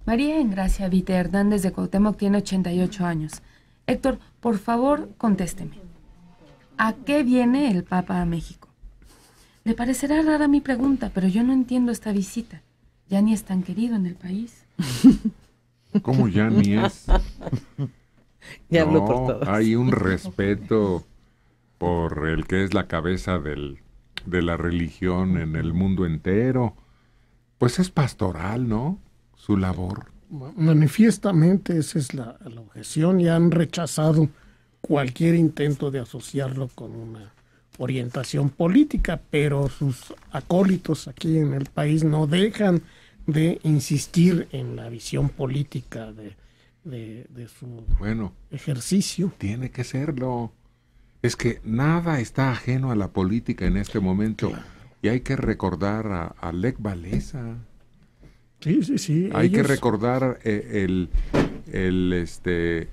María Engracia Vite Hernández de Cuauhtémoc tiene 88 años. Héctor, por favor, contésteme. ¿A qué viene el Papa a México? Le parecerá rara mi pregunta, pero yo no entiendo esta visita. Ya ni es tan querido en el país. ¿Cómo ya ni es? Ya hablo por No, todos. hay un respeto por el que es la cabeza de la religión en el mundo entero. Pues es pastoral, ¿no? Su labor. Manifiestamente esa es la objeción y han rechazado cualquier intento de asociarlo con una orientación política, pero sus acólitos aquí en el país no dejan de insistir en la visión política de su ejercicio. Tiene que serlo. Es que nada está ajeno a la política en este momento. Claro. Y hay que recordar a Lech Walesa. Sí. Hay que recordar el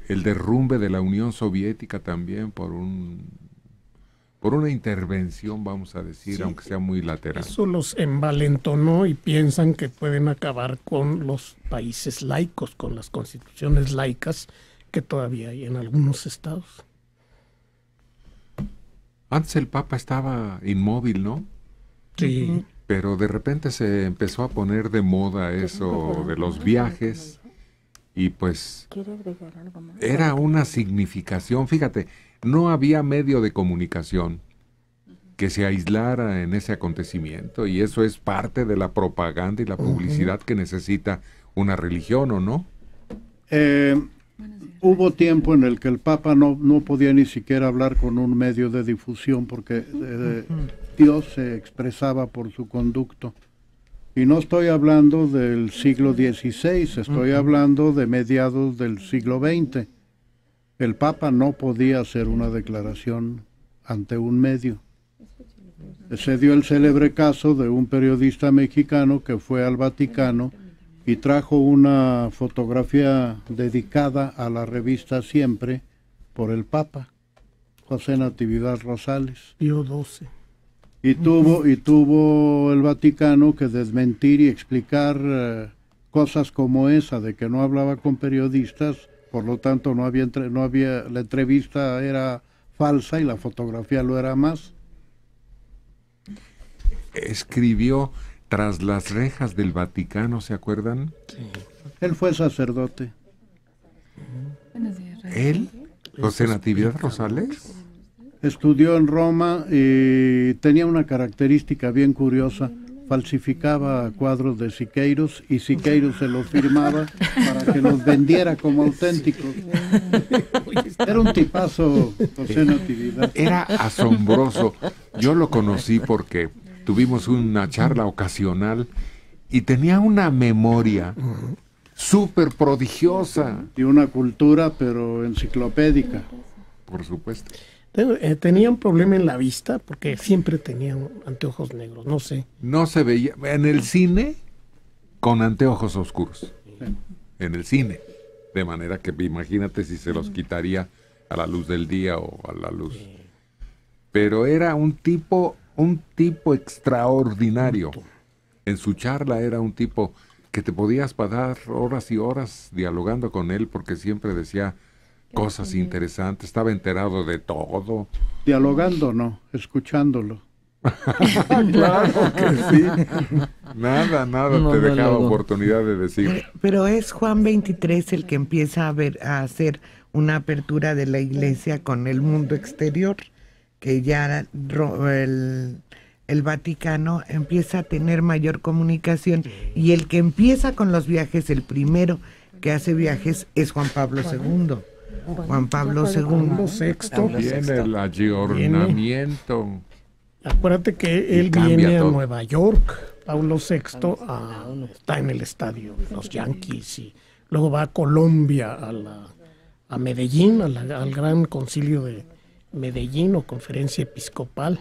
derrumbe de la Unión Soviética también por una intervención, vamos a decir, aunque sea muy lateral. Eso los envalentonó y piensan que pueden acabar con los países laicos, con las constituciones laicas que todavía hay en algunos estados. Antes el Papa estaba inmóvil, ¿no? Sí. Pero de repente se empezó a poner de moda eso de los viajes y pues era una significación. Fíjate, no había medio de comunicación que se aislara en ese acontecimiento y eso es parte de la propaganda y la publicidad que necesita una religión, ¿o no? Hubo tiempo en el que el Papa no podía ni siquiera hablar con un medio de difusión porque Dios se expresaba por su conducto. Y no estoy hablando del siglo XVI, estoy hablando de mediados del siglo XX. El Papa no podía hacer una declaración ante un medio. Se dio el célebre caso de un periodista mexicano que fue al Vaticano y trajo una fotografía dedicada a la revista Siempre por el Papa, José Natividad Rosales. Pío XII. Y tuvo el Vaticano que desmentir y explicar cosas como esa, de que no hablaba con periodistas, por lo tanto no había la entrevista era falsa y la fotografía lo era más. Escribió Tras las rejas del Vaticano, ¿se acuerdan? Sí. Él fue sacerdote. ¿Él? ¿José Natividad Rosales? Estudió en Roma y tenía una característica bien curiosa. Falsificaba cuadros de Siqueiros y Siqueiros se los firmaba para que los vendiera como auténticos. Era un tipazo, José Natividad. Era asombroso. Yo lo conocí porque tuvimos una charla ocasional y tenía una memoria súper prodigiosa. Y una cultura, pero enciclopédica. Por supuesto. Tenía un problema en la vista porque siempre tenía anteojos negros, no sé. No se veía. En el cine, con anteojos oscuros. Sí. En el cine. De manera que imagínate si se los quitaría a la luz del día o a la luz. Pero era un tipo extraordinario. En su charla era un tipo que te podías pasar horas y horas dialogando con él porque siempre decía cosas interesantes, estaba enterado de todo. Dialogando no, escuchándolo. Claro que sí. Nada te dejaba oportunidad de decir. Pero es Juan XXIII el que empieza a hacer una apertura de la iglesia con el mundo exterior, que ya el Vaticano empieza a tener mayor comunicación, y el que empieza con los viajes, el primero que hace viajes es Juan Pablo II. Juan Pablo VI. Viene el aggiornamiento. Acuérdate que él viene a Nueva York. Paulo VI está en el estadio de los Yankees y luego va a Colombia, a Medellín, al gran concilio de Medellín o conferencia episcopal.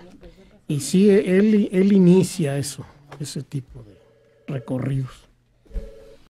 Y sí, él inicia ese tipo de recorridos.